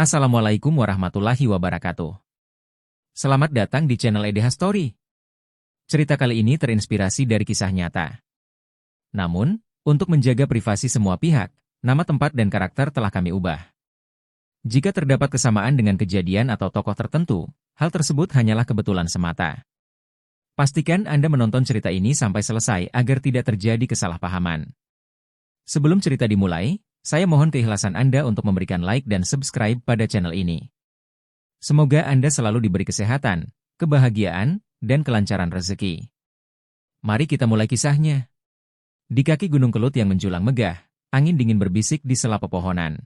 Assalamualaikum warahmatullahi wabarakatuh. Selamat datang di channel EDH Story. Cerita kali ini terinspirasi dari kisah nyata. Namun, untuk menjaga privasi semua pihak, nama tempat dan karakter telah kami ubah. Jika terdapat kesamaan dengan kejadian atau tokoh tertentu, hal tersebut hanyalah kebetulan semata. Pastikan Anda menonton cerita ini sampai selesai agar tidak terjadi kesalahpahaman. Sebelum cerita dimulai, saya mohon keikhlasan Anda untuk memberikan like dan subscribe pada channel ini. Semoga Anda selalu diberi kesehatan, kebahagiaan, dan kelancaran rezeki. Mari kita mulai kisahnya. Di kaki Gunung Kelut yang menjulang megah, angin dingin berbisik di sela pepohonan.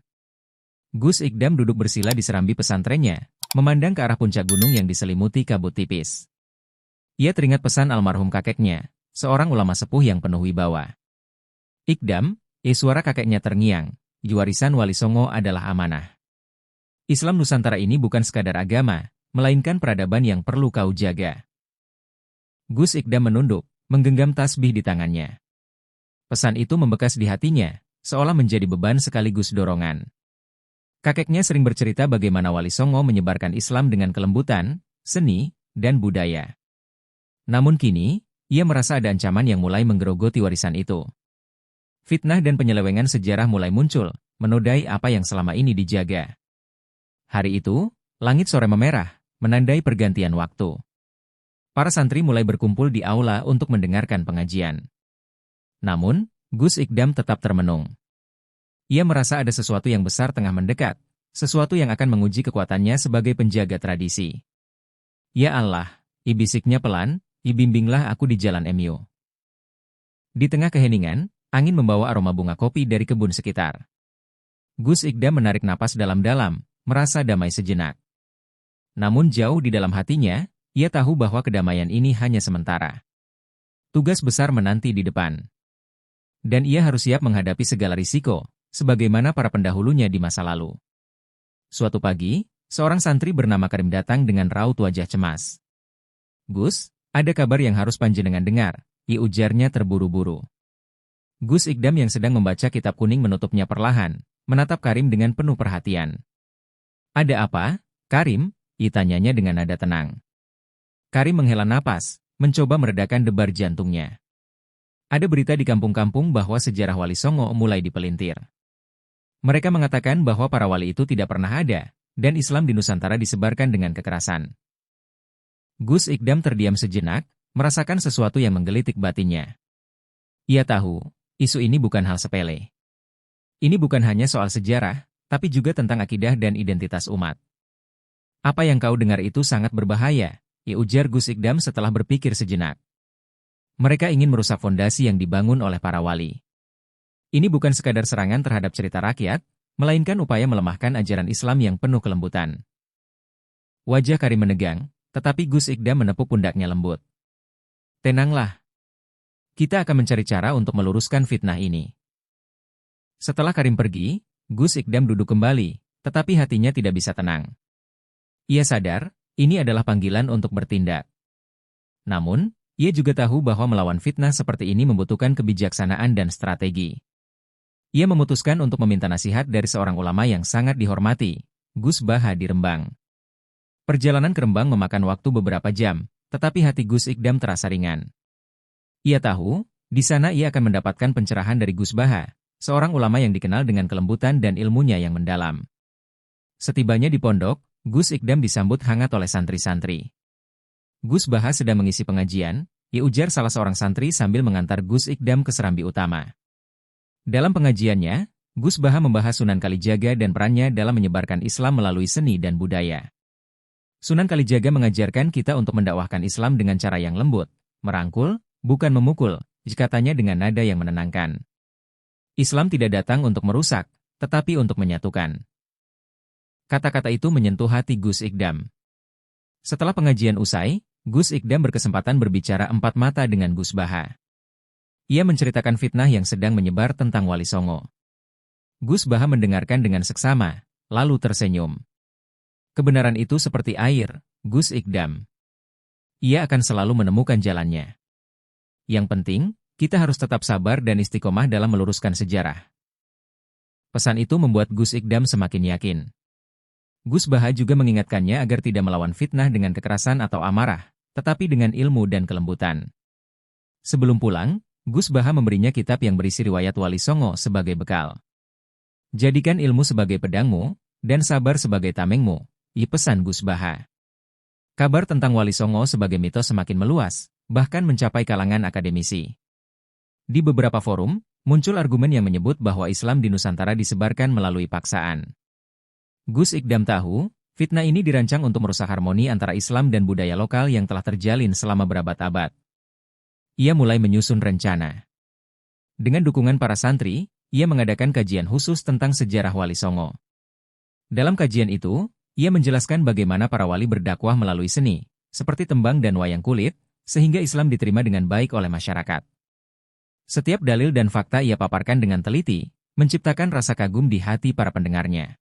Gus Ikdam duduk bersila di serambi pesantrennya, memandang ke arah puncak gunung yang diselimuti kabut tipis. Ia teringat pesan almarhum kakeknya, seorang ulama sepuh yang penuh wibawa. Ikdam, suara kakeknya terngiang, warisan Wali Songo adalah amanah. Islam Nusantara ini bukan sekadar agama, melainkan peradaban yang perlu kau jaga. Gus Ikdam menunduk, menggenggam tasbih di tangannya. Pesan itu membekas di hatinya, seolah menjadi beban sekaligus dorongan. Kakeknya sering bercerita bagaimana Wali Songo menyebarkan Islam dengan kelembutan, seni, dan budaya. Namun kini, ia merasa ada ancaman yang mulai menggerogoti warisan itu. Fitnah dan penyelewengan sejarah mulai muncul, menodai apa yang selama ini dijaga. Hari itu, langit sore memerah, menandai pergantian waktu. Para santri mulai berkumpul di aula untuk mendengarkan pengajian. Namun, Gus Ikdam tetap termenung. Ia merasa ada sesuatu yang besar tengah mendekat, sesuatu yang akan menguji kekuatannya sebagai penjaga tradisi. Ya Allah, bisiknya pelan, bimbinglah aku di jalan MU. Di tengah keheningan, angin membawa aroma bunga kopi dari kebun sekitar. Gus Ikdam menarik napas dalam-dalam, merasa damai sejenak. Namun jauh di dalam hatinya, ia tahu bahwa kedamaian ini hanya sementara. Tugas besar menanti di depan. Dan ia harus siap menghadapi segala risiko, sebagaimana para pendahulunya di masa lalu. Suatu pagi, seorang santri bernama Karim datang dengan raut wajah cemas. "Gus, ada kabar yang harus panjenengan dengar," ujarnya terburu-buru. Gus Ikdam yang sedang membaca kitab kuning menutupnya perlahan, menatap Karim dengan penuh perhatian. "Ada apa, Karim?" tanyanya dengan nada tenang. Karim menghela napas, mencoba meredakan debar jantungnya. Ada berita di kampung-kampung bahwa sejarah Wali Songo mulai dipelintir. Mereka mengatakan bahwa para wali itu tidak pernah ada, dan Islam di Nusantara disebarkan dengan kekerasan. Gus Ikdam terdiam sejenak, merasakan sesuatu yang menggelitik batinnya. Ia tahu, isu ini bukan hal sepele. Ini bukan hanya soal sejarah, tapi juga tentang akidah dan identitas umat. "Apa yang kau dengar itu sangat berbahaya," ujar Gus Ikdam setelah berpikir sejenak. "Mereka ingin merusak fondasi yang dibangun oleh para wali. Ini bukan sekadar serangan terhadap cerita rakyat, melainkan upaya melemahkan ajaran Islam yang penuh kelembutan." Wajah Karim menegang, tetapi Gus Ikdam menepuk pundaknya lembut. "Tenanglah. Kita akan mencari cara untuk meluruskan fitnah ini." Setelah Karim pergi, Gus Ikdam duduk kembali, tetapi hatinya tidak bisa tenang. Ia sadar, ini adalah panggilan untuk bertindak. Namun, ia juga tahu bahwa melawan fitnah seperti ini membutuhkan kebijaksanaan dan strategi. Ia memutuskan untuk meminta nasihat dari seorang ulama yang sangat dihormati, Gus Baha di Rembang. Perjalanan ke Rembang memakan waktu beberapa jam, tetapi hati Gus Ikdam terasa ringan. Ia tahu, di sana ia akan mendapatkan pencerahan dari Gus Baha, seorang ulama yang dikenal dengan kelembutan dan ilmunya yang mendalam. Setibanya di pondok, Gus Ikdam disambut hangat oleh santri-santri. "Gus Baha sedang mengisi pengajian," ujar salah seorang santri sambil mengantar Gus Ikdam ke serambi utama. Dalam pengajiannya, Gus Baha membahas Sunan Kalijaga dan perannya dalam menyebarkan Islam melalui seni dan budaya. Sunan Kalijaga mengajarkan kita untuk mendakwahkan Islam dengan cara yang lembut, merangkul, bukan memukul, katanya dengan nada yang menenangkan. Islam tidak datang untuk merusak, tetapi untuk menyatukan. Kata-kata itu menyentuh hati Gus Ikdam. Setelah pengajian usai, Gus Ikdam berkesempatan berbicara empat mata dengan Gus Baha. Ia menceritakan fitnah yang sedang menyebar tentang Wali Songo. Gus Baha mendengarkan dengan seksama, lalu tersenyum. Kebenaran itu seperti air, Gus Ikdam. Ia akan selalu menemukan jalannya. Yang penting, kita harus tetap sabar dan istiqomah dalam meluruskan sejarah. Pesan itu membuat Gus Ikdam semakin yakin. Gus Baha juga mengingatkannya agar tidak melawan fitnah dengan kekerasan atau amarah, tetapi dengan ilmu dan kelembutan. Sebelum pulang, Gus Baha memberinya kitab yang berisi riwayat Wali Songo sebagai bekal. Jadikan ilmu sebagai pedangmu, dan sabar sebagai tamengmu, pesan Gus Baha. Kabar tentang Wali Songo sebagai mitos semakin meluas, bahkan mencapai kalangan akademisi. Di beberapa forum, muncul argumen yang menyebut bahwa Islam di Nusantara disebarkan melalui paksaan. Gus Ikdam tahu, fitnah ini dirancang untuk merusak harmoni antara Islam dan budaya lokal yang telah terjalin selama berabad-abad. Ia mulai menyusun rencana. Dengan dukungan para santri, ia mengadakan kajian khusus tentang sejarah Wali Songo. Dalam kajian itu, ia menjelaskan bagaimana para wali berdakwah melalui seni, seperti tembang dan wayang kulit, sehingga Islam diterima dengan baik oleh masyarakat. Setiap dalil dan fakta ia paparkan dengan teliti, menciptakan rasa kagum di hati para pendengarnya.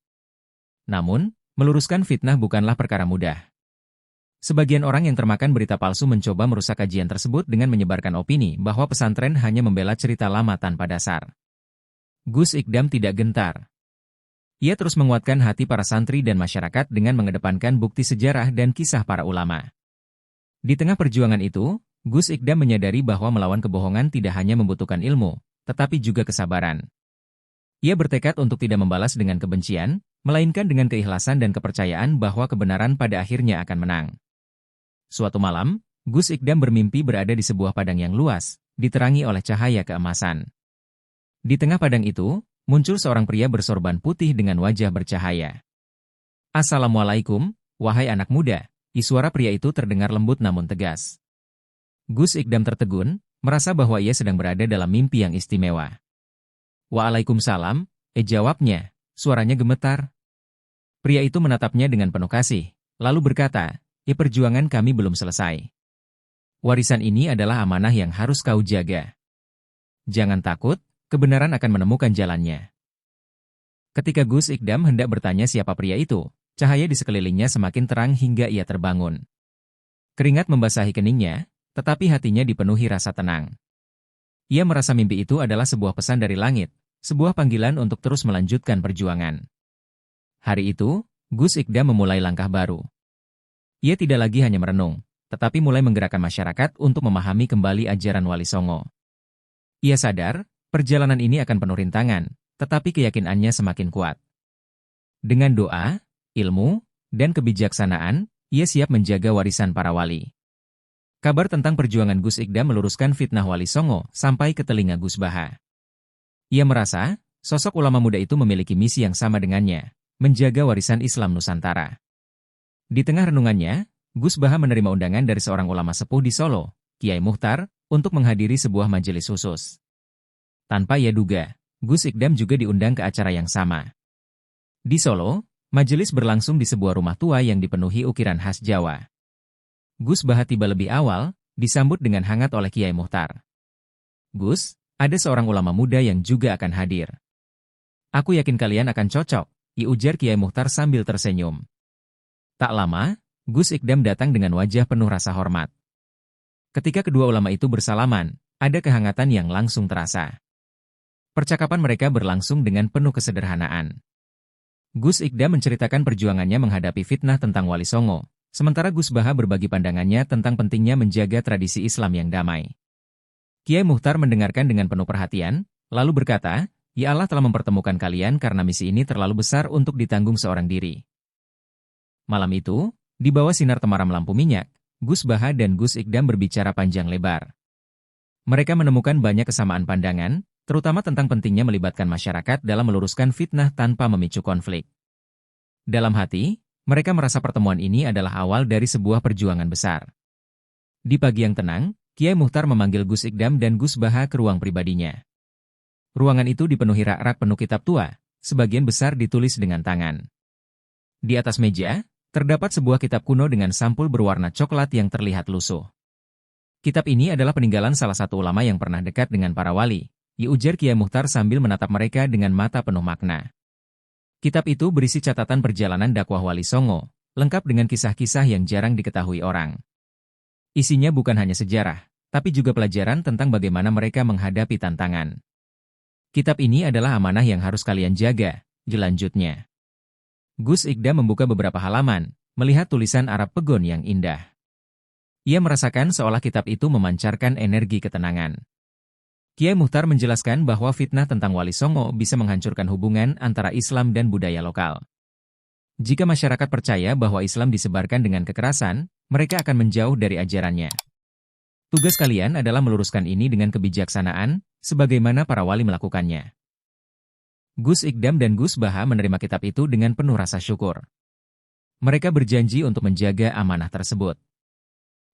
Namun, meluruskan fitnah bukanlah perkara mudah. Sebagian orang yang termakan berita palsu mencoba merusak kajian tersebut dengan menyebarkan opini bahwa pesantren hanya membela cerita lama tanpa dasar. Gus Ikdam tidak gentar. Ia terus menguatkan hati para santri dan masyarakat dengan mengedepankan bukti sejarah dan kisah para ulama. Di tengah perjuangan itu, Gus Ikdam menyadari bahwa melawan kebohongan tidak hanya membutuhkan ilmu, tetapi juga kesabaran. Ia bertekad untuk tidak membalas dengan kebencian, melainkan dengan keikhlasan dan kepercayaan bahwa kebenaran pada akhirnya akan menang. Suatu malam, Gus Ikdam bermimpi berada di sebuah padang yang luas, diterangi oleh cahaya keemasan. Di tengah padang itu, muncul seorang pria bersorban putih dengan wajah bercahaya. "Assalamualaikum, wahai anak muda," suara pria itu terdengar lembut namun tegas. Gus Ikdam tertegun, merasa bahwa ia sedang berada dalam mimpi yang istimewa. "Waalaikumsalam," jawabnya, suaranya gemetar. Pria itu menatapnya dengan penuh kasih, lalu berkata, "Perjuangan kami belum selesai. Warisan ini adalah amanah yang harus kau jaga. Jangan takut, kebenaran akan menemukan jalannya." Ketika Gus Ikdam hendak bertanya siapa pria itu, cahaya di sekelilingnya semakin terang hingga ia terbangun. Keringat membasahi keningnya, tetapi hatinya dipenuhi rasa tenang. Ia merasa mimpi itu adalah sebuah pesan dari langit, sebuah panggilan untuk terus melanjutkan perjuangan. Hari itu, Gus Ikdam memulai langkah baru. Ia tidak lagi hanya merenung, tetapi mulai menggerakkan masyarakat untuk memahami kembali ajaran Wali Songo. Ia sadar, perjalanan ini akan penuh rintangan, tetapi keyakinannya semakin kuat. Dengan doa, ilmu, dan kebijaksanaan, ia siap menjaga warisan para wali. Kabar tentang perjuangan Gus Ikdam meluruskan fitnah Wali Songo sampai ke telinga Gus Baha. Ia merasa, sosok ulama muda itu memiliki misi yang sama dengannya, menjaga warisan Islam Nusantara. Di tengah renungannya, Gus Baha menerima undangan dari seorang ulama sepuh di Solo, Kiai Muchtar, untuk menghadiri sebuah majelis khusus. Tanpa ia duga, Gus Ikdam juga diundang ke acara yang sama. Di Solo, majelis berlangsung di sebuah rumah tua yang dipenuhi ukiran khas Jawa. Gus Baha tiba lebih awal, disambut dengan hangat oleh Kiai Muchtar. "Gus, ada seorang ulama muda yang juga akan hadir. Aku yakin kalian akan cocok," ujar Kiai Muchtar sambil tersenyum. Tak lama, Gus Ikdam datang dengan wajah penuh rasa hormat. Ketika kedua ulama itu bersalaman, ada kehangatan yang langsung terasa. Percakapan mereka berlangsung dengan penuh kesederhanaan. Gus Ikdam menceritakan perjuangannya menghadapi fitnah tentang Wali Songo, sementara Gus Baha berbagi pandangannya tentang pentingnya menjaga tradisi Islam yang damai. Kiai Muchtar mendengarkan dengan penuh perhatian, lalu berkata, "Ya Allah telah mempertemukan kalian karena misi ini terlalu besar untuk ditanggung seorang diri." Malam itu, di bawah sinar temaram lampu minyak, Gus Baha dan Gus Ikdam berbicara panjang lebar. Mereka menemukan banyak kesamaan pandangan, terutama tentang pentingnya melibatkan masyarakat dalam meluruskan fitnah tanpa memicu konflik. Dalam hati, mereka merasa pertemuan ini adalah awal dari sebuah perjuangan besar. Di pagi yang tenang, Kiai Muchtar memanggil Gus Ikdam dan Gus Baha ke ruang pribadinya. Ruangan itu dipenuhi rak-rak penuh kitab tua, sebagian besar ditulis dengan tangan. Di atas meja, terdapat sebuah kitab kuno dengan sampul berwarna coklat yang terlihat lusuh. Kitab ini adalah peninggalan salah satu ulama yang pernah dekat dengan para wali, ujar Kiai Muchtar sambil menatap mereka dengan mata penuh makna. Kitab itu berisi catatan perjalanan dakwah Wali Songo, lengkap dengan kisah-kisah yang jarang diketahui orang. Isinya bukan hanya sejarah, tapi juga pelajaran tentang bagaimana mereka menghadapi tantangan. "Kitab ini adalah amanah yang harus kalian jaga," lanjutnya. Gus Ikdam membuka beberapa halaman, melihat tulisan Arab Pegon yang indah. Ia merasakan seolah kitab itu memancarkan energi ketenangan. Kiai Muhtar menjelaskan bahwa fitnah tentang Wali Songo bisa menghancurkan hubungan antara Islam dan budaya lokal. Jika masyarakat percaya bahwa Islam disebarkan dengan kekerasan, mereka akan menjauh dari ajarannya. Tugas kalian adalah meluruskan ini dengan kebijaksanaan, sebagaimana para wali melakukannya. Gus Ikdam dan Gus Baha menerima kitab itu dengan penuh rasa syukur. Mereka berjanji untuk menjaga amanah tersebut.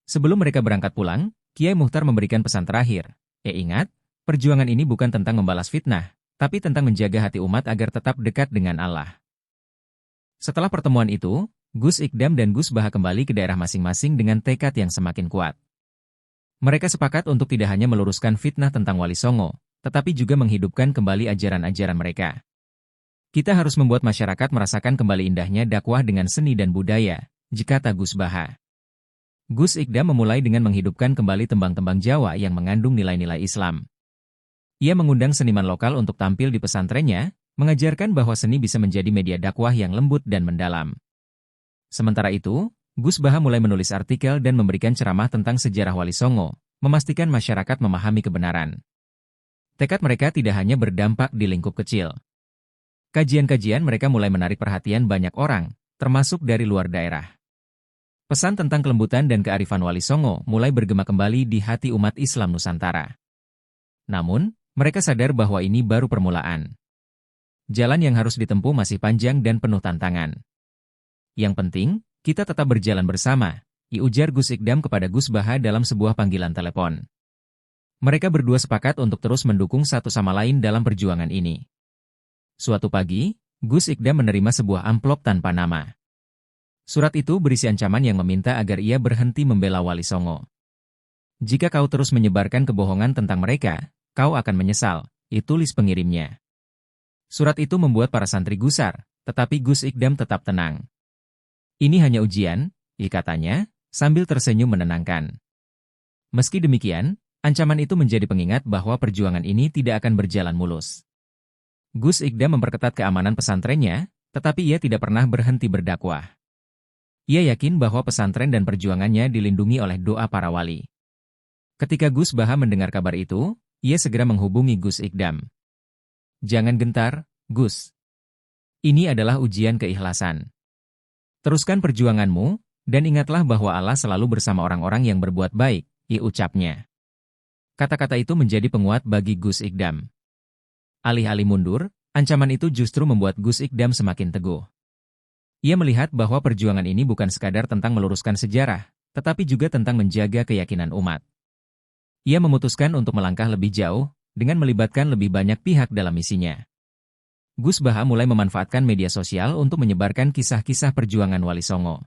Sebelum mereka berangkat pulang, Kiai Muhtar memberikan pesan terakhir. Ingat, perjuangan ini bukan tentang membalas fitnah, tapi tentang menjaga hati umat agar tetap dekat dengan Allah. Setelah pertemuan itu, Gus Ikdam dan Gus Baha kembali ke daerah masing-masing dengan tekad yang semakin kuat. Mereka sepakat untuk tidak hanya meluruskan fitnah tentang Wali Songo, tetapi juga menghidupkan kembali ajaran-ajaran mereka. Kita harus membuat masyarakat merasakan kembali indahnya dakwah dengan seni dan budaya, kata Gus Baha. Gus Ikdam memulai dengan menghidupkan kembali tembang-tembang Jawa yang mengandung nilai-nilai Islam. Ia mengundang seniman lokal untuk tampil di pesantrennya, mengajarkan bahwa seni bisa menjadi media dakwah yang lembut dan mendalam. Sementara itu, Gus Baha mulai menulis artikel dan memberikan ceramah tentang sejarah Wali Songo, memastikan masyarakat memahami kebenaran. Tekad mereka tidak hanya berdampak di lingkup kecil. Kajian-kajian mereka mulai menarik perhatian banyak orang, termasuk dari luar daerah. Pesan tentang kelembutan dan kearifan Wali Songo mulai bergema kembali di hati umat Islam Nusantara. Namun, mereka sadar bahwa ini baru permulaan. Jalan yang harus ditempuh masih panjang dan penuh tantangan. Yang penting, kita tetap berjalan bersama, ujar Gus Ikdam kepada Gus Baha dalam sebuah panggilan telepon. Mereka berdua sepakat untuk terus mendukung satu sama lain dalam perjuangan ini. Suatu pagi, Gus Ikdam menerima sebuah amplop tanpa nama. Surat itu berisi ancaman yang meminta agar ia berhenti membela Wali Songo. Jika kau terus menyebarkan kebohongan tentang mereka, kau akan menyesal, tulis pengirimnya. Surat itu membuat para santri gusar, tetapi Gus Ikdam tetap tenang. Ini hanya ujian, katanya, sambil tersenyum menenangkan. Meski demikian, ancaman itu menjadi pengingat bahwa perjuangan ini tidak akan berjalan mulus. Gus Ikdam memperketat keamanan pesantrennya, tetapi ia tidak pernah berhenti berdakwah. Ia yakin bahwa pesantren dan perjuangannya dilindungi oleh doa para wali. Ketika Gus Baha mendengar kabar itu, ia segera menghubungi Gus Ikdam. Jangan gentar, Gus. Ini adalah ujian keikhlasan. Teruskan perjuanganmu, dan ingatlah bahwa Allah selalu bersama orang-orang yang berbuat baik, ucapnya. Kata-kata itu menjadi penguat bagi Gus Ikdam. Alih-alih mundur, ancaman itu justru membuat Gus Ikdam semakin teguh. Ia melihat bahwa perjuangan ini bukan sekadar tentang meluruskan sejarah, tetapi juga tentang menjaga keyakinan umat. Ia memutuskan untuk melangkah lebih jauh, dengan melibatkan lebih banyak pihak dalam misinya. Gus Baha mulai memanfaatkan media sosial untuk menyebarkan kisah-kisah perjuangan Wali Songo.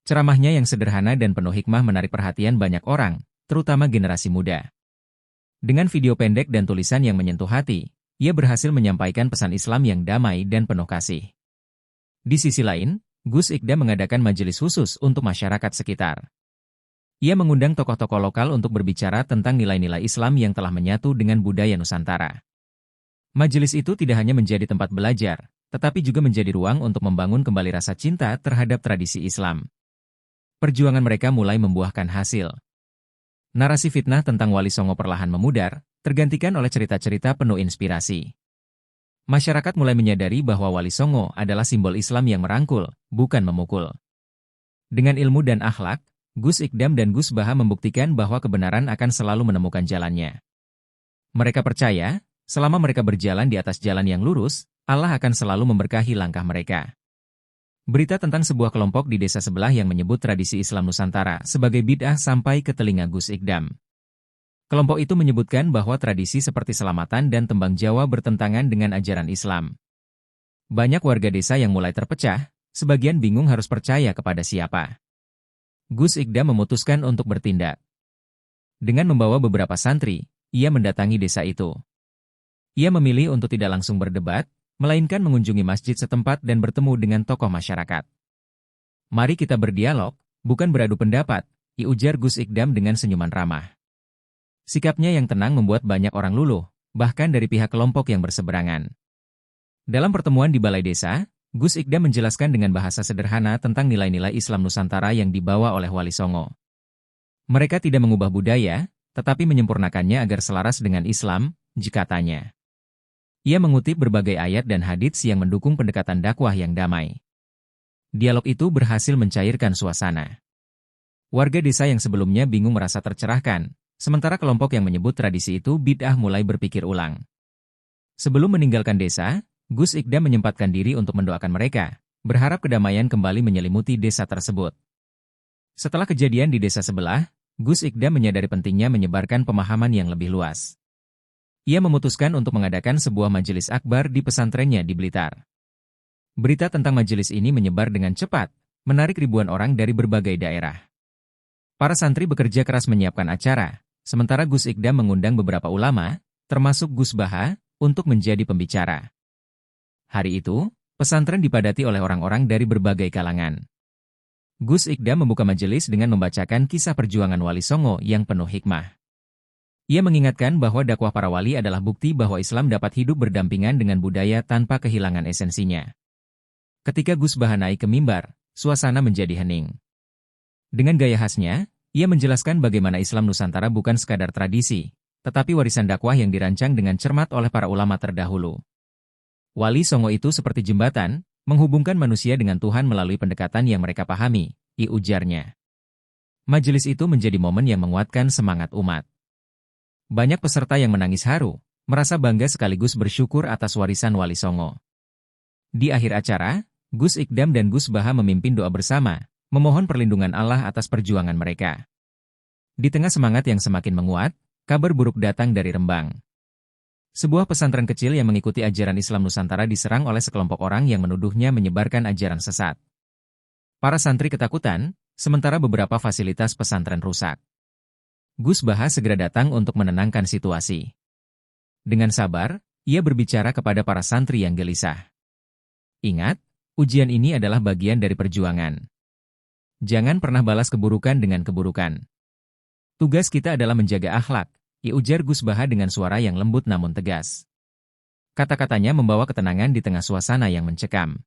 Ceramahnya yang sederhana dan penuh hikmah menarik perhatian banyak orang, terutama generasi muda. Dengan video pendek dan tulisan yang menyentuh hati, ia berhasil menyampaikan pesan Islam yang damai dan penuh kasih. Di sisi lain, Gus Ikdam mengadakan majelis khusus untuk masyarakat sekitar. Ia mengundang tokoh-tokoh lokal untuk berbicara tentang nilai-nilai Islam yang telah menyatu dengan budaya Nusantara. Majelis itu tidak hanya menjadi tempat belajar, tetapi juga menjadi ruang untuk membangun kembali rasa cinta terhadap tradisi Islam. Perjuangan mereka mulai membuahkan hasil. Narasi fitnah tentang Wali Songo perlahan memudar, tergantikan oleh cerita-cerita penuh inspirasi. Masyarakat mulai menyadari bahwa Wali Songo adalah simbol Islam yang merangkul, bukan memukul. Dengan ilmu dan akhlak, Gus Ikdam dan Gus Baha membuktikan bahwa kebenaran akan selalu menemukan jalannya. Mereka percaya, selama mereka berjalan di atas jalan yang lurus, Allah akan selalu memberkahi langkah mereka. Berita tentang sebuah kelompok di desa sebelah yang menyebut tradisi Islam Nusantara sebagai bid'ah sampai ke telinga Gus Ikdam. Kelompok itu menyebutkan bahwa tradisi seperti selamatan dan tembang Jawa bertentangan dengan ajaran Islam. Banyak warga desa yang mulai terpecah, sebagian bingung harus percaya kepada siapa. Gus Ikdam memutuskan untuk bertindak. Dengan membawa beberapa santri, ia mendatangi desa itu. Ia memilih untuk tidak langsung berdebat, melainkan mengunjungi masjid setempat dan bertemu dengan tokoh masyarakat. Mari kita berdialog, bukan beradu pendapat, ujar Gus Ikdam dengan senyuman ramah. Sikapnya yang tenang membuat banyak orang luluh, bahkan dari pihak kelompok yang berseberangan. Dalam pertemuan di balai desa, Gus Ikdam menjelaskan dengan bahasa sederhana tentang nilai-nilai Islam Nusantara yang dibawa oleh Wali Songo. Mereka tidak mengubah budaya, tetapi menyempurnakannya agar selaras dengan Islam, katanya. Ia mengutip berbagai ayat dan hadits yang mendukung pendekatan dakwah yang damai. Dialog itu berhasil mencairkan suasana. Warga desa yang sebelumnya bingung merasa tercerahkan, sementara kelompok yang menyebut tradisi itu bid'ah mulai berpikir ulang. Sebelum meninggalkan desa, Gus Ikdam menyempatkan diri untuk mendoakan mereka, berharap kedamaian kembali menyelimuti desa tersebut. Setelah kejadian di desa sebelah, Gus Ikdam menyadari pentingnya menyebarkan pemahaman yang lebih luas. Ia memutuskan untuk mengadakan sebuah majelis akbar di pesantrennya di Blitar. Berita tentang majelis ini menyebar dengan cepat, menarik ribuan orang dari berbagai daerah. Para santri bekerja keras menyiapkan acara, sementara Gus Ikdam mengundang beberapa ulama, termasuk Gus Baha, untuk menjadi pembicara. Hari itu, pesantren dipadati oleh orang-orang dari berbagai kalangan. Gus Ikdam membuka majelis dengan membacakan kisah perjuangan Wali Songo yang penuh hikmah. Ia mengingatkan bahwa dakwah para wali adalah bukti bahwa Islam dapat hidup berdampingan dengan budaya tanpa kehilangan esensinya. Ketika Gus Baha naik ke mimbar, suasana menjadi hening. Dengan gaya khasnya, ia menjelaskan bagaimana Islam Nusantara bukan sekadar tradisi, tetapi warisan dakwah yang dirancang dengan cermat oleh para ulama terdahulu. Wali Songo itu seperti jembatan, menghubungkan manusia dengan Tuhan melalui pendekatan yang mereka pahami, ujarnya. Majelis itu menjadi momen yang menguatkan semangat umat. Banyak peserta yang menangis haru, merasa bangga sekaligus bersyukur atas warisan Wali Songo. Di akhir acara, Gus Ikdam dan Gus Baha memimpin doa bersama, memohon perlindungan Allah atas perjuangan mereka. Di tengah semangat yang semakin menguat, kabar buruk datang dari Rembang. Sebuah pesantren kecil yang mengikuti ajaran Islam Nusantara diserang oleh sekelompok orang yang menuduhnya menyebarkan ajaran sesat. Para santri ketakutan, sementara beberapa fasilitas pesantren rusak. Gus Baha segera datang untuk menenangkan situasi. Dengan sabar, ia berbicara kepada para santri yang gelisah. Ingat, ujian ini adalah bagian dari perjuangan. Jangan pernah balas keburukan dengan keburukan. Tugas kita adalah menjaga akhlak, ujar Gus Baha dengan suara yang lembut namun tegas. Kata-katanya membawa ketenangan di tengah suasana yang mencekam.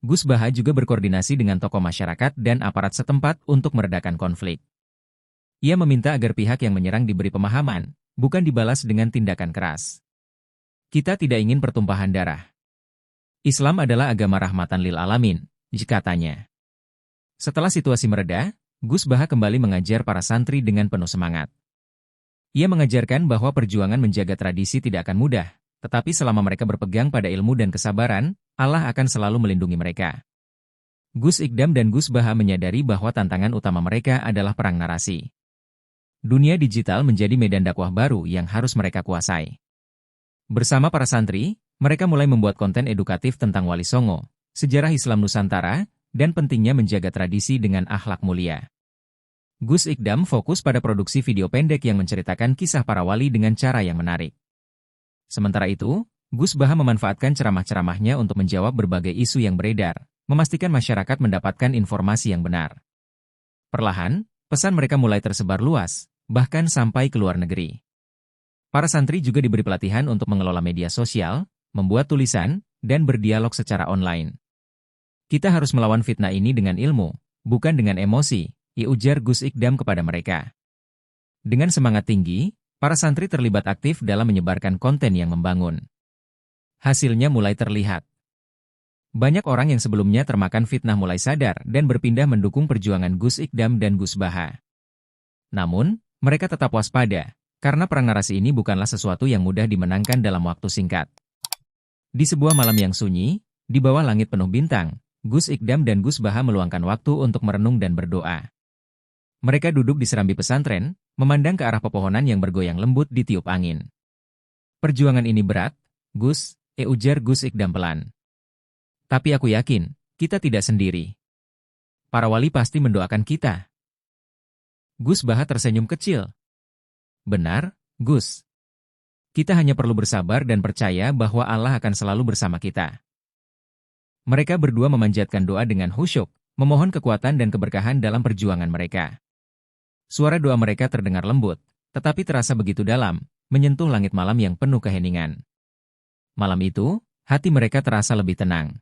Gus Baha juga berkoordinasi dengan tokoh masyarakat dan aparat setempat untuk meredakan konflik. Ia meminta agar pihak yang menyerang diberi pemahaman, bukan dibalas dengan tindakan keras. Kita tidak ingin pertumpahan darah. Islam adalah agama rahmatan lil alamin, katanya. Setelah situasi mereda, Gus Baha kembali mengajar para santri dengan penuh semangat. Ia mengajarkan bahwa perjuangan menjaga tradisi tidak akan mudah, tetapi selama mereka berpegang pada ilmu dan kesabaran, Allah akan selalu melindungi mereka. Gus Ikdam dan Gus Baha menyadari bahwa tantangan utama mereka adalah perang narasi. Dunia digital menjadi medan dakwah baru yang harus mereka kuasai. Bersama para santri, mereka mulai membuat konten edukatif tentang Wali Songo, sejarah Islam Nusantara, dan pentingnya menjaga tradisi dengan akhlak mulia. Gus Ikdam fokus pada produksi video pendek yang menceritakan kisah para wali dengan cara yang menarik. Sementara itu, Gus Baha memanfaatkan ceramah-ceramahnya untuk menjawab berbagai isu yang beredar, memastikan masyarakat mendapatkan informasi yang benar. Perlahan, pesan mereka mulai tersebar luas, bahkan sampai ke luar negeri. Para santri juga diberi pelatihan untuk mengelola media sosial, membuat tulisan, dan berdialog secara online. Kita harus melawan fitnah ini dengan ilmu, bukan dengan emosi, ujar Gus Ikdam kepada mereka. Dengan semangat tinggi, para santri terlibat aktif dalam menyebarkan konten yang membangun. Hasilnya mulai terlihat. Banyak orang yang sebelumnya termakan fitnah mulai sadar dan berpindah mendukung perjuangan Gus Ikdam dan Gus Baha. Namun, mereka tetap waspada, karena perang narasi ini bukanlah sesuatu yang mudah dimenangkan dalam waktu singkat. Di sebuah malam yang sunyi, di bawah langit penuh bintang, Gus Ikdam dan Gus Baha meluangkan waktu untuk merenung dan berdoa. Mereka duduk di serambi pesantren, memandang ke arah pepohonan yang bergoyang lembut ditiup angin. Perjuangan ini berat, Gus, ujar Gus Ikdam pelan. Tapi aku yakin, kita tidak sendiri. Para wali pasti mendoakan kita. Gus Baha tersenyum kecil. Benar, Gus. Kita hanya perlu bersabar dan percaya bahwa Allah akan selalu bersama kita. Mereka berdua memanjatkan doa dengan khusyuk, memohon kekuatan dan keberkahan dalam perjuangan mereka. Suara doa mereka terdengar lembut, tetapi terasa begitu dalam, menyentuh langit malam yang penuh keheningan. Malam itu, hati mereka terasa lebih tenang.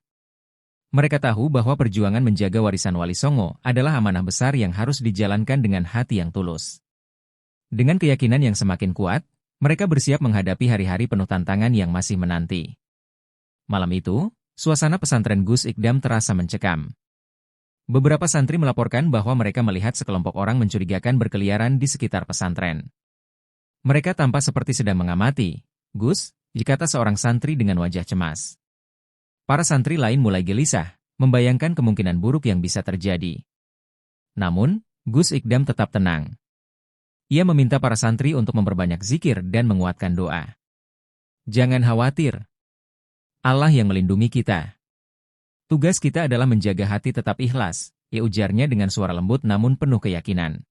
Mereka tahu bahwa perjuangan menjaga warisan Wali Songo adalah amanah besar yang harus dijalankan dengan hati yang tulus. Dengan keyakinan yang semakin kuat, mereka bersiap menghadapi hari-hari penuh tantangan yang masih menanti. Malam itu, suasana pesantren Gus Ikdam terasa mencekam. Beberapa santri melaporkan bahwa mereka melihat sekelompok orang mencurigakan berkeliaran di sekitar pesantren. Mereka tampak seperti sedang mengamati. "Gus," kata seorang santri dengan wajah cemas. Para santri lain mulai gelisah, membayangkan kemungkinan buruk yang bisa terjadi. Namun, Gus Ikdam tetap tenang. Ia meminta para santri untuk memperbanyak zikir dan menguatkan doa. "Jangan khawatir. Allah yang melindungi kita. Tugas kita adalah menjaga hati tetap ikhlas," ujarnya dengan suara lembut namun penuh keyakinan.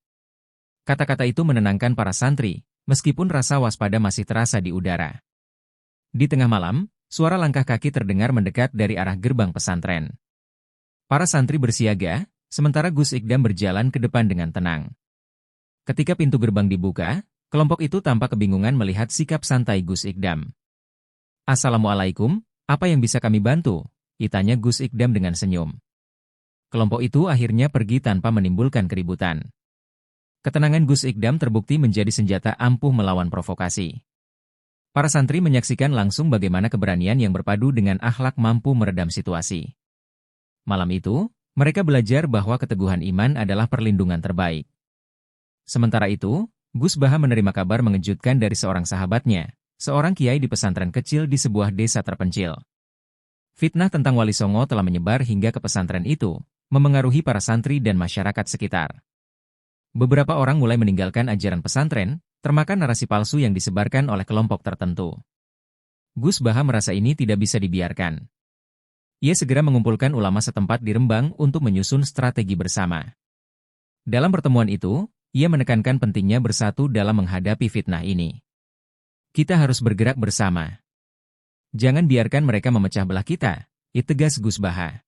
Kata-kata itu menenangkan para santri, meskipun rasa waspada masih terasa di udara. Di tengah malam, suara langkah kaki terdengar mendekat dari arah gerbang pesantren. Para santri bersiaga, sementara Gus Ikdam berjalan ke depan dengan tenang. Ketika pintu gerbang dibuka, kelompok itu tampak kebingungan melihat sikap santai Gus Ikdam. "Assalamualaikum, apa yang bisa kami bantu?" tanya Gus Ikdam dengan senyum. Kelompok itu akhirnya pergi tanpa menimbulkan keributan. Ketenangan Gus Ikdam terbukti menjadi senjata ampuh melawan provokasi. Para santri menyaksikan langsung bagaimana keberanian yang berpadu dengan akhlak mampu meredam situasi. Malam itu, mereka belajar bahwa keteguhan iman adalah perlindungan terbaik. Sementara itu, Gus Baha menerima kabar mengejutkan dari seorang sahabatnya, seorang kiai di pesantren kecil di sebuah desa terpencil. Fitnah tentang Wali Songo telah menyebar hingga ke pesantren itu, memengaruhi para santri dan masyarakat sekitar. Beberapa orang mulai meninggalkan ajaran pesantren, termakan narasi palsu yang disebarkan oleh kelompok tertentu. Gus Baha merasa ini tidak bisa dibiarkan. Ia segera mengumpulkan ulama setempat di Rembang untuk menyusun strategi bersama. Dalam pertemuan itu, ia menekankan pentingnya bersatu dalam menghadapi fitnah ini. "Kita harus bergerak bersama. Jangan biarkan mereka memecah belah kita," tegas Gus Baha.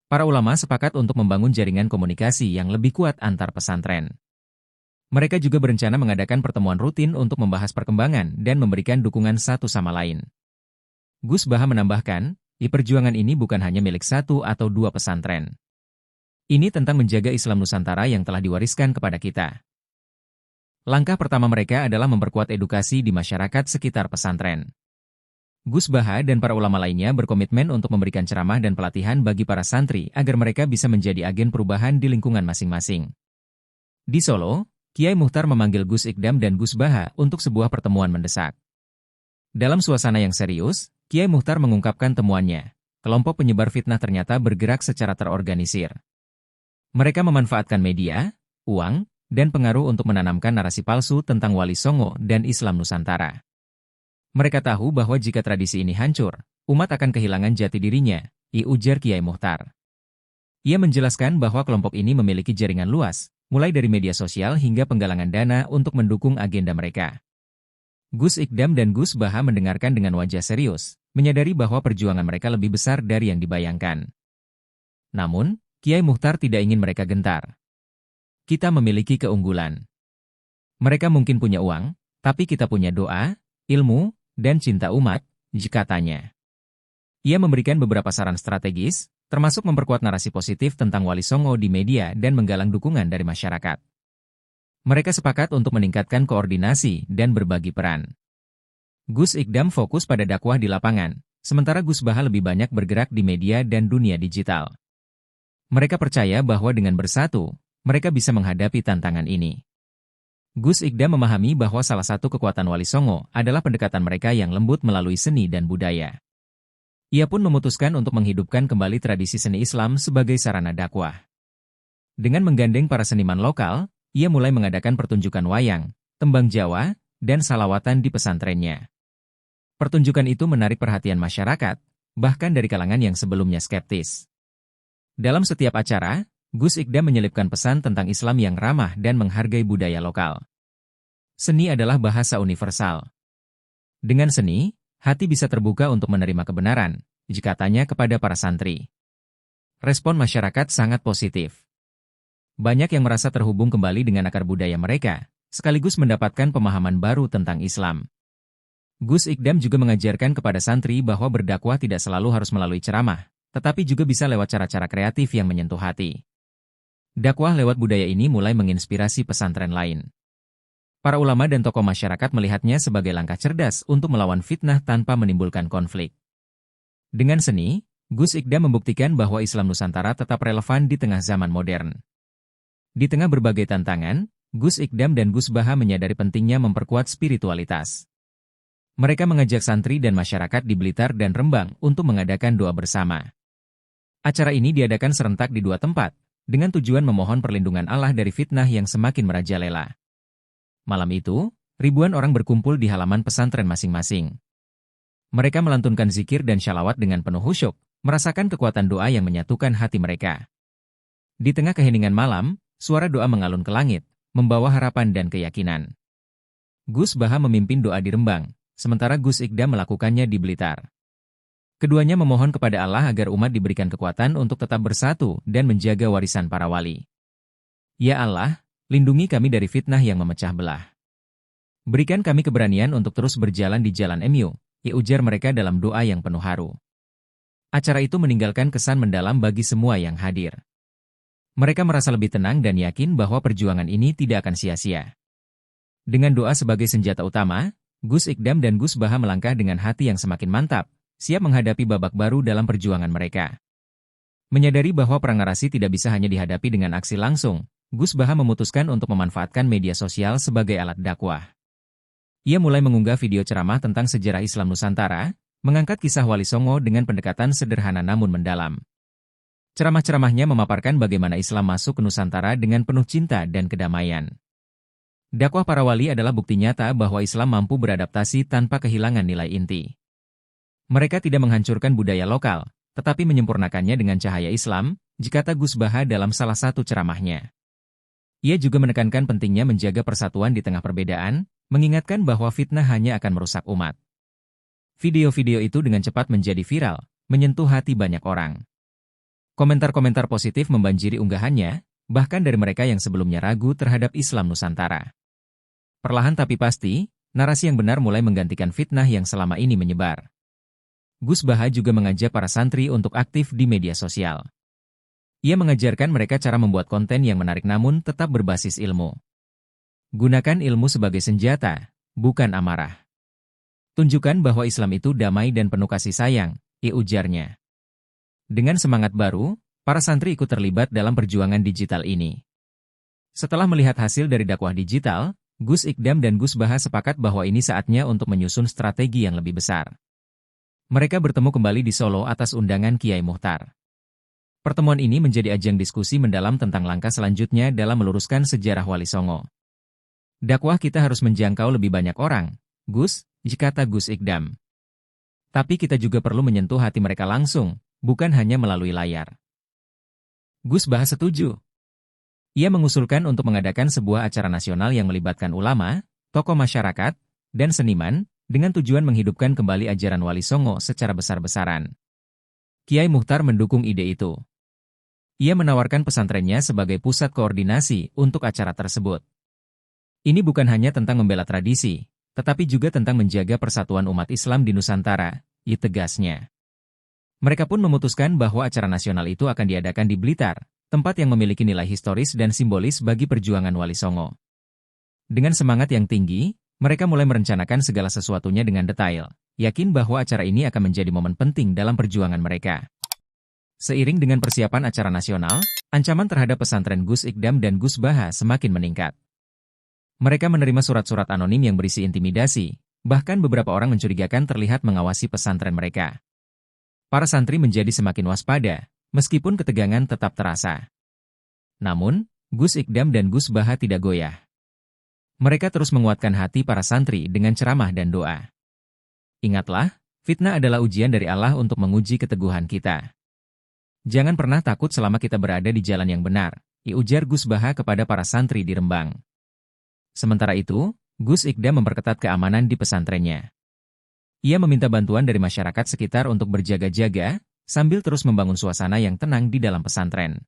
Para ulama sepakat untuk membangun jaringan komunikasi yang lebih kuat antar pesantren. Mereka juga berencana mengadakan pertemuan rutin untuk membahas perkembangan dan memberikan dukungan satu sama lain. Gus Baha menambahkan, perjuangan ini bukan hanya milik satu atau dua pesantren. Ini tentang menjaga Islam Nusantara yang telah diwariskan kepada kita. Langkah pertama mereka adalah memperkuat edukasi di masyarakat sekitar pesantren. Gus Baha dan para ulama lainnya berkomitmen untuk memberikan ceramah dan pelatihan bagi para santri agar mereka bisa menjadi agen perubahan di lingkungan masing-masing. Di Solo, Kiai Muhtar memanggil Gus Ikdam dan Gus Baha untuk sebuah pertemuan mendesak. Dalam suasana yang serius, Kiai Muhtar mengungkapkan temuannya. Kelompok penyebar fitnah ternyata bergerak secara terorganisir. Mereka memanfaatkan media, uang, dan pengaruh untuk menanamkan narasi palsu tentang Wali Songo dan Islam Nusantara. Mereka tahu bahwa jika tradisi ini hancur, umat akan kehilangan jati dirinya, ujar Kiai Muhtar. Ia menjelaskan bahwa kelompok ini memiliki jaringan luas, mulai dari media sosial hingga penggalangan dana untuk mendukung agenda mereka. Gus Ikdam dan Gus Baha mendengarkan dengan wajah serius, menyadari bahwa perjuangan mereka lebih besar dari yang dibayangkan. Namun, Kiai Muhtar tidak ingin mereka gentar. "Kita memiliki keunggulan. Mereka mungkin punya uang, tapi kita punya doa, ilmu, dan cinta umat," katanya. Ia memberikan beberapa saran strategis, termasuk memperkuat narasi positif tentang Wali Songo di media dan menggalang dukungan dari masyarakat. Mereka sepakat untuk meningkatkan koordinasi dan berbagi peran. Gus Ikdam fokus pada dakwah di lapangan, sementara Gus Baha lebih banyak bergerak di media dan dunia digital. Mereka percaya bahwa dengan bersatu, mereka bisa menghadapi tantangan ini. Gus Ikdam memahami bahwa salah satu kekuatan Wali Songo adalah pendekatan mereka yang lembut melalui seni dan budaya. Ia pun memutuskan untuk menghidupkan kembali tradisi seni Islam sebagai sarana dakwah. Dengan menggandeng para seniman lokal, ia mulai mengadakan pertunjukan wayang, tembang Jawa, dan salawatan di pesantrennya. Pertunjukan itu menarik perhatian masyarakat, bahkan dari kalangan yang sebelumnya skeptis. Dalam setiap acara, Gus Ikdam menyelipkan pesan tentang Islam yang ramah dan menghargai budaya lokal. Seni adalah bahasa universal. Dengan seni, hati bisa terbuka untuk menerima kebenaran, katanya kepada para santri. Respon masyarakat sangat positif. Banyak yang merasa terhubung kembali dengan akar budaya mereka, sekaligus mendapatkan pemahaman baru tentang Islam. Gus Ikdam juga mengajarkan kepada santri bahwa berdakwah tidak selalu harus melalui ceramah, tetapi juga bisa lewat cara-cara kreatif yang menyentuh hati. Dakwah lewat budaya ini mulai menginspirasi pesantren lain. Para ulama dan tokoh masyarakat melihatnya sebagai langkah cerdas untuk melawan fitnah tanpa menimbulkan konflik. Dengan seni, Gus Ikdam membuktikan bahwa Islam Nusantara tetap relevan di tengah zaman modern. Di tengah berbagai tantangan, Gus Ikdam dan Gus Baha menyadari pentingnya memperkuat spiritualitas. Mereka mengajak santri dan masyarakat di Blitar dan Rembang untuk mengadakan doa bersama. Acara ini diadakan serentak di 2 tempat, dengan tujuan memohon perlindungan Allah dari fitnah yang semakin merajalela. Malam itu, ribuan orang berkumpul di halaman pesantren masing-masing. Mereka melantunkan zikir dan syalawat dengan penuh khusyuk, merasakan kekuatan doa yang menyatukan hati mereka. Di tengah keheningan malam, suara doa mengalun ke langit, membawa harapan dan keyakinan. Gus Baha memimpin doa di Rembang, sementara Gus Ikdam melakukannya di Blitar. Keduanya memohon kepada Allah agar umat diberikan kekuatan untuk tetap bersatu dan menjaga warisan para wali. Ya Allah, lindungi kami dari fitnah yang memecah belah. Berikan kami keberanian untuk terus berjalan di jalan MU, ujar mereka dalam doa yang penuh haru. Acara itu meninggalkan kesan mendalam bagi semua yang hadir. Mereka merasa lebih tenang dan yakin bahwa perjuangan ini tidak akan sia-sia. Dengan doa sebagai senjata utama, Gus Ikdam dan Gus Baha melangkah dengan hati yang semakin mantap, siap menghadapi babak baru dalam perjuangan mereka. Menyadari bahwa perang narasi tidak bisa hanya dihadapi dengan aksi langsung, Gus Baha memutuskan untuk memanfaatkan media sosial sebagai alat dakwah. Ia mulai mengunggah video ceramah tentang sejarah Islam Nusantara, mengangkat kisah Wali Songo dengan pendekatan sederhana namun mendalam. Ceramah-ceramahnya memaparkan bagaimana Islam masuk ke Nusantara dengan penuh cinta dan kedamaian. Dakwah para wali adalah bukti nyata bahwa Islam mampu beradaptasi tanpa kehilangan nilai inti. Mereka tidak menghancurkan budaya lokal, tetapi menyempurnakannya dengan cahaya Islam, kata Gus Baha dalam salah satu ceramahnya. Ia juga menekankan pentingnya menjaga persatuan di tengah perbedaan, mengingatkan bahwa fitnah hanya akan merusak umat. Video-video itu dengan cepat menjadi viral, menyentuh hati banyak orang. Komentar-komentar positif membanjiri unggahannya, bahkan dari mereka yang sebelumnya ragu terhadap Islam Nusantara. Perlahan tapi pasti, narasi yang benar mulai menggantikan fitnah yang selama ini menyebar. Gus Baha juga mengajak para santri untuk aktif di media sosial. Ia mengajarkan mereka cara membuat konten yang menarik namun tetap berbasis ilmu. Gunakan ilmu sebagai senjata, bukan amarah. Tunjukkan bahwa Islam itu damai dan penuh kasih sayang, ujarnya. Dengan semangat baru, para santri ikut terlibat dalam perjuangan digital ini. Setelah melihat hasil dari dakwah digital, Gus Ikdam dan Gus Baha sepakat bahwa ini saatnya untuk menyusun strategi yang lebih besar. Mereka bertemu kembali di Solo atas undangan Kiai Muchtar. Pertemuan ini menjadi ajang diskusi mendalam tentang langkah selanjutnya dalam meluruskan sejarah Wali Songo. Dakwah kita harus menjangkau lebih banyak orang, Gus, kata Gus Ikdam. Tapi kita juga perlu menyentuh hati mereka langsung, bukan hanya melalui layar. Gus Baha setuju. Ia mengusulkan untuk mengadakan sebuah acara nasional yang melibatkan ulama, tokoh masyarakat, dan seniman, dengan tujuan menghidupkan kembali ajaran Wali Songo secara besar-besaran. Kiai Muchtar mendukung ide itu. Ia menawarkan pesantrennya sebagai pusat koordinasi untuk acara tersebut. Ini bukan hanya tentang membela tradisi, tetapi juga tentang menjaga persatuan umat Islam di Nusantara, tegasnya. Mereka pun memutuskan bahwa acara nasional itu akan diadakan di Blitar, tempat yang memiliki nilai historis dan simbolis bagi perjuangan Wali Songo. Dengan semangat yang tinggi, mereka mulai merencanakan segala sesuatunya dengan detail, yakin bahwa acara ini akan menjadi momen penting dalam perjuangan mereka. Seiring dengan persiapan acara nasional, ancaman terhadap pesantren Gus Ikdam dan Gus Baha semakin meningkat. Mereka menerima surat-surat anonim yang berisi intimidasi, bahkan beberapa orang mencurigakan terlihat mengawasi pesantren mereka. Para santri menjadi semakin waspada, meskipun ketegangan tetap terasa. Namun, Gus Ikdam dan Gus Baha tidak goyah. Mereka terus menguatkan hati para santri dengan ceramah dan doa. Ingatlah, fitnah adalah ujian dari Allah untuk menguji keteguhan kita. Jangan pernah takut selama kita berada di jalan yang benar, ujar Gus Baha kepada para santri di Rembang. Sementara itu, Gus Ikdam memperketat keamanan di pesantrennya. Ia meminta bantuan dari masyarakat sekitar untuk berjaga-jaga, sambil terus membangun suasana yang tenang di dalam pesantren.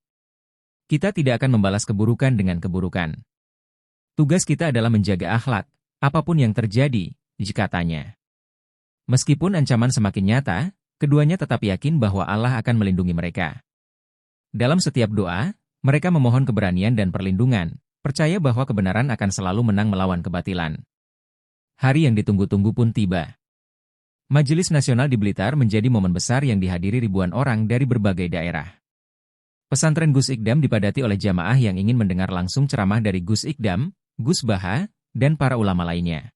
Kita tidak akan membalas keburukan dengan keburukan. Tugas kita adalah menjaga akhlak, apapun yang terjadi, katanya. Meskipun ancaman semakin nyata, Keduanya tetap yakin bahwa Allah akan melindungi mereka. Dalam setiap doa, mereka memohon keberanian dan perlindungan, percaya bahwa kebenaran akan selalu menang melawan kebatilan. Hari yang ditunggu-tunggu pun tiba. Majelis Nasional di Blitar menjadi momen besar yang dihadiri ribuan orang dari berbagai daerah. Pesantren Gus Ikdam dipadati oleh jamaah yang ingin mendengar langsung ceramah dari Gus Ikdam, Gus Baha, dan para ulama lainnya.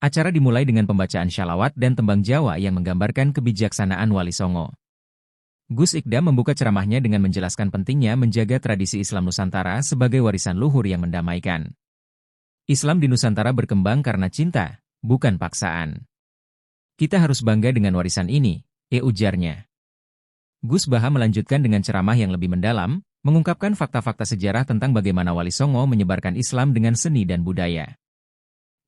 Acara dimulai dengan pembacaan syalawat dan tembang Jawa yang menggambarkan kebijaksanaan Wali Songo. Gus Ikdam membuka ceramahnya dengan menjelaskan pentingnya menjaga tradisi Islam Nusantara sebagai warisan luhur yang mendamaikan. Islam di Nusantara berkembang karena cinta, bukan paksaan. Kita harus bangga dengan warisan ini, ujarnya. Gus Baha melanjutkan dengan ceramah yang lebih mendalam, mengungkapkan fakta-fakta sejarah tentang bagaimana Wali Songo menyebarkan Islam dengan seni dan budaya.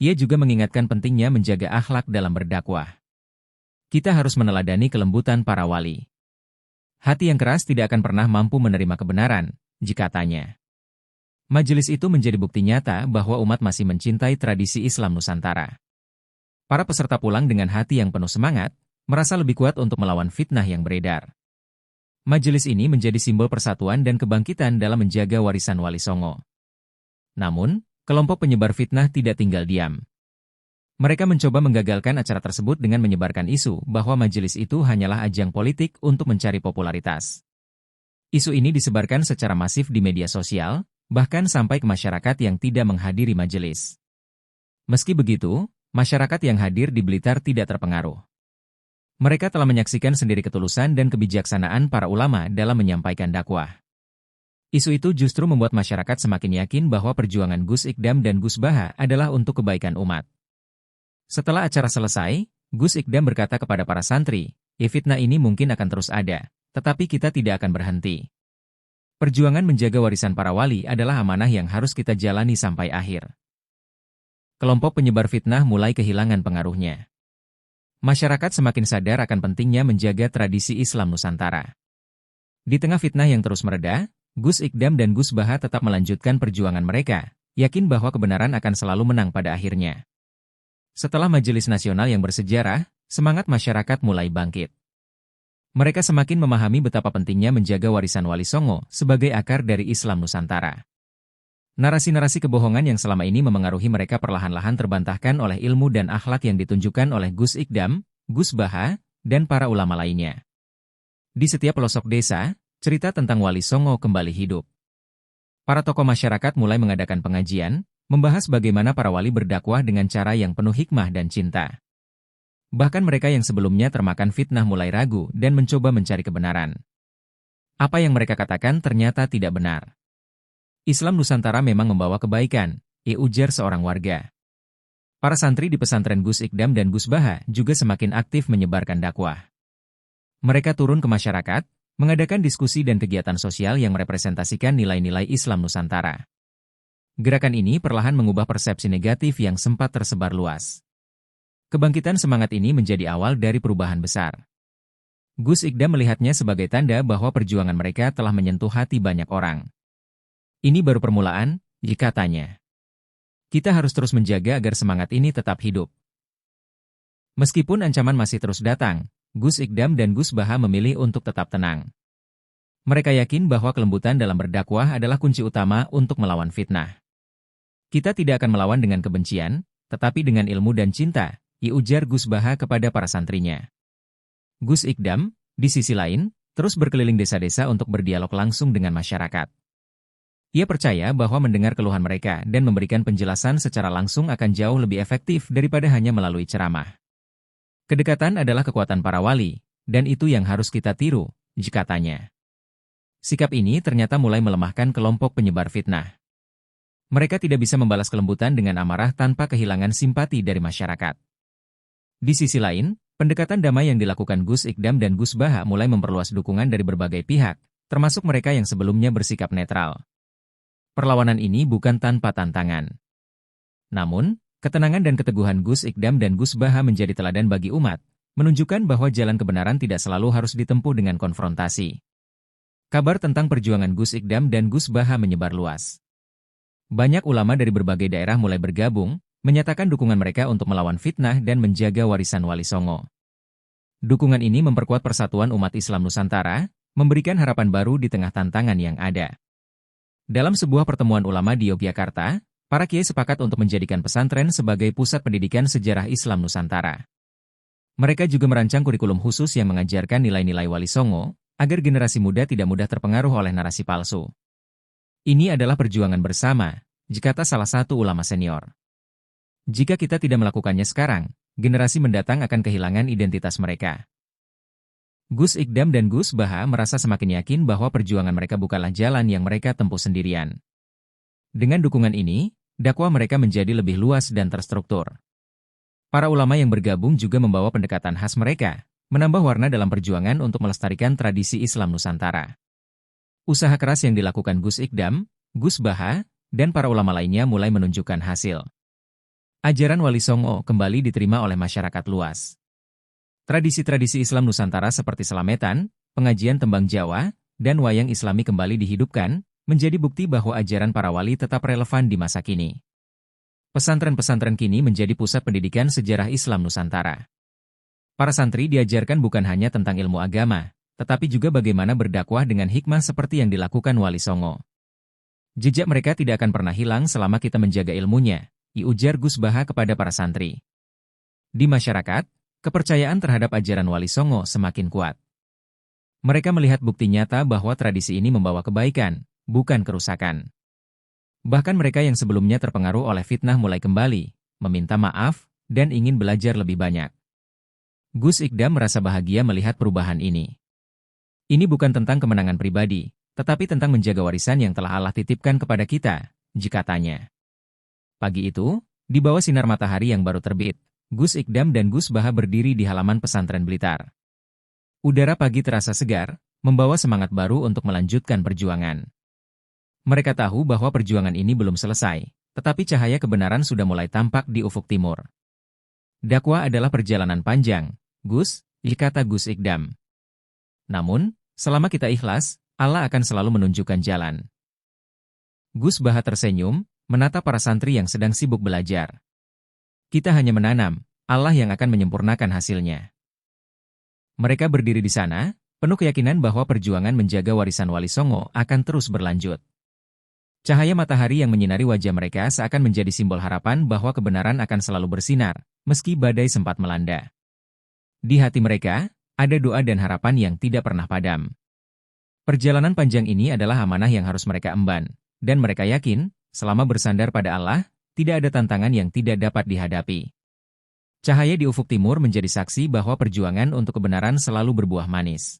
Ia juga mengingatkan pentingnya menjaga akhlak dalam berdakwah. Kita harus meneladani kelembutan para wali. Hati yang keras tidak akan pernah mampu menerima kebenaran, katanya. Majelis itu menjadi bukti nyata bahwa umat masih mencintai tradisi Islam Nusantara. Para peserta pulang dengan hati yang penuh semangat, merasa lebih kuat untuk melawan fitnah yang beredar. Majelis ini menjadi simbol persatuan dan kebangkitan dalam menjaga warisan Wali Songo. Namun, kelompok penyebar fitnah tidak tinggal diam. Mereka mencoba menggagalkan acara tersebut dengan menyebarkan isu bahwa majelis itu hanyalah ajang politik untuk mencari popularitas. Isu ini disebarkan secara masif di media sosial, bahkan sampai ke masyarakat yang tidak menghadiri majelis. Meski begitu, masyarakat yang hadir di Blitar tidak terpengaruh. Mereka telah menyaksikan sendiri ketulusan dan kebijaksanaan para ulama dalam menyampaikan dakwah. Isu itu justru membuat masyarakat semakin yakin bahwa perjuangan Gus Ikdam dan Gus Baha adalah untuk kebaikan umat. Setelah acara selesai, Gus Ikdam berkata kepada para santri, fitnah ini mungkin akan terus ada, tetapi kita tidak akan berhenti. Perjuangan menjaga warisan para wali adalah amanah yang harus kita jalani sampai akhir. Kelompok penyebar fitnah mulai kehilangan pengaruhnya. Masyarakat semakin sadar akan pentingnya menjaga tradisi Islam Nusantara. Di tengah fitnah yang terus mereda, Gus Ikdam dan Gus Baha tetap melanjutkan perjuangan mereka, yakin bahwa kebenaran akan selalu menang pada akhirnya. Setelah Majelis Nasional yang bersejarah, semangat masyarakat mulai bangkit. Mereka semakin memahami betapa pentingnya menjaga warisan Wali Songo sebagai akar dari Islam Nusantara. Narasi-narasi kebohongan yang selama ini memengaruhi mereka perlahan-lahan terbantahkan oleh ilmu dan akhlak yang ditunjukkan oleh Gus Ikdam, Gus Baha, dan para ulama lainnya. Di setiap pelosok desa, cerita tentang Wali Songo kembali hidup. Para tokoh masyarakat mulai mengadakan pengajian, membahas bagaimana para wali berdakwah dengan cara yang penuh hikmah dan cinta. Bahkan mereka yang sebelumnya termakan fitnah mulai ragu dan mencoba mencari kebenaran. Apa yang mereka katakan ternyata tidak benar. Islam Nusantara memang membawa kebaikan, ujar seorang warga. Para santri di pesantren Gus Ikdam dan Gus Baha juga semakin aktif menyebarkan dakwah. Mereka turun ke masyarakat, mengadakan diskusi dan kegiatan sosial yang merepresentasikan nilai-nilai Islam Nusantara. Gerakan ini perlahan mengubah persepsi negatif yang sempat tersebar luas. Kebangkitan semangat ini menjadi awal dari perubahan besar. Gus Ikdam melihatnya sebagai tanda bahwa perjuangan mereka telah menyentuh hati banyak orang. Ini baru permulaan, katanya. Kita harus terus menjaga agar semangat ini tetap hidup. Meskipun ancaman masih terus datang, Gus Ikdam dan Gus Baha memilih untuk tetap tenang. Mereka yakin bahwa kelembutan dalam berdakwah adalah kunci utama untuk melawan fitnah. Kita tidak akan melawan dengan kebencian, tetapi dengan ilmu dan cinta, ujar Gus Baha kepada para santrinya. Gus Ikdam, di sisi lain, terus berkeliling desa-desa untuk berdialog langsung dengan masyarakat. Ia percaya bahwa mendengar keluhan mereka dan memberikan penjelasan secara langsung akan jauh lebih efektif daripada hanya melalui ceramah. Kedekatan adalah kekuatan para wali, dan itu yang harus kita tiru, katanya. Sikap ini ternyata mulai melemahkan kelompok penyebar fitnah. Mereka tidak bisa membalas kelembutan dengan amarah tanpa kehilangan simpati dari masyarakat. Di sisi lain, pendekatan damai yang dilakukan Gus Ikdam dan Gus Baha mulai memperluas dukungan dari berbagai pihak, termasuk mereka yang sebelumnya bersikap netral. Perlawanan ini bukan tanpa tantangan. Namun, ketenangan dan keteguhan Gus Ikdam dan Gus Baha menjadi teladan bagi umat, menunjukkan bahwa jalan kebenaran tidak selalu harus ditempuh dengan konfrontasi. Kabar tentang perjuangan Gus Ikdam dan Gus Baha menyebar luas. Banyak ulama dari berbagai daerah mulai bergabung, menyatakan dukungan mereka untuk melawan fitnah dan menjaga warisan Wali Songo. Dukungan ini memperkuat persatuan umat Islam Nusantara, memberikan harapan baru di tengah tantangan yang ada. Dalam sebuah pertemuan ulama di Yogyakarta, para kiai sepakat untuk menjadikan pesantren sebagai pusat pendidikan sejarah Islam Nusantara. Mereka juga merancang kurikulum khusus yang mengajarkan nilai-nilai Wali Songo, agar generasi muda tidak mudah terpengaruh oleh narasi palsu. Ini adalah perjuangan bersama, kata salah satu ulama senior. Jika kita tidak melakukannya sekarang, generasi mendatang akan kehilangan identitas mereka. Gus Ikdam dan Gus Baha merasa semakin yakin bahwa perjuangan mereka bukanlah jalan yang mereka tempuh sendirian. Dengan dukungan ini, dakwah mereka menjadi lebih luas dan terstruktur. Para ulama yang bergabung juga membawa pendekatan khas mereka, menambah warna dalam perjuangan untuk melestarikan tradisi Islam Nusantara. Usaha keras yang dilakukan Gus Ikdam, Gus Baha, dan para ulama lainnya mulai menunjukkan hasil. Ajaran Wali Songo kembali diterima oleh masyarakat luas. Tradisi-tradisi Islam Nusantara seperti Selametan, pengajian tembang Jawa, dan wayang Islami kembali dihidupkan, menjadi bukti bahwa ajaran para wali tetap relevan di masa kini. Pesantren-pesantren kini menjadi pusat pendidikan sejarah Islam Nusantara. Para santri diajarkan bukan hanya tentang ilmu agama, tetapi juga bagaimana berdakwah dengan hikmah seperti yang dilakukan Wali Songo. Jejak mereka tidak akan pernah hilang selama kita menjaga ilmunya, ujar Gus Baha kepada para santri. Di masyarakat, kepercayaan terhadap ajaran Wali Songo semakin kuat. Mereka melihat bukti nyata bahwa tradisi ini membawa kebaikan, bukan kerusakan. Bahkan mereka yang sebelumnya terpengaruh oleh fitnah mulai kembali, meminta maaf, dan ingin belajar lebih banyak. Gus Ikdam merasa bahagia melihat perubahan ini. Ini bukan tentang kemenangan pribadi, tetapi tentang menjaga warisan yang telah Allah titipkan kepada kita, katanya. Pagi itu, di bawah sinar matahari yang baru terbit, Gus Ikdam dan Gus Baha berdiri di halaman pesantren Blitar. Udara pagi terasa segar, membawa semangat baru untuk melanjutkan perjuangan. Mereka tahu bahwa perjuangan ini belum selesai, tetapi cahaya kebenaran sudah mulai tampak di ufuk timur. Dakwah adalah perjalanan panjang, Gus, kata Gus Ikdam. Namun, selama kita ikhlas, Allah akan selalu menunjukkan jalan. Gus Baha tersenyum, menatap para santri yang sedang sibuk belajar. Kita hanya menanam, Allah yang akan menyempurnakan hasilnya. Mereka berdiri di sana, penuh keyakinan bahwa perjuangan menjaga warisan Wali Songo akan terus berlanjut. Cahaya matahari yang menyinari wajah mereka seakan menjadi simbol harapan bahwa kebenaran akan selalu bersinar, meski badai sempat melanda. Di hati mereka, ada doa dan harapan yang tidak pernah padam. Perjalanan panjang ini adalah amanah yang harus mereka emban, dan mereka yakin, selama bersandar pada Allah, tidak ada tantangan yang tidak dapat dihadapi. Cahaya di ufuk timur menjadi saksi bahwa perjuangan untuk kebenaran selalu berbuah manis.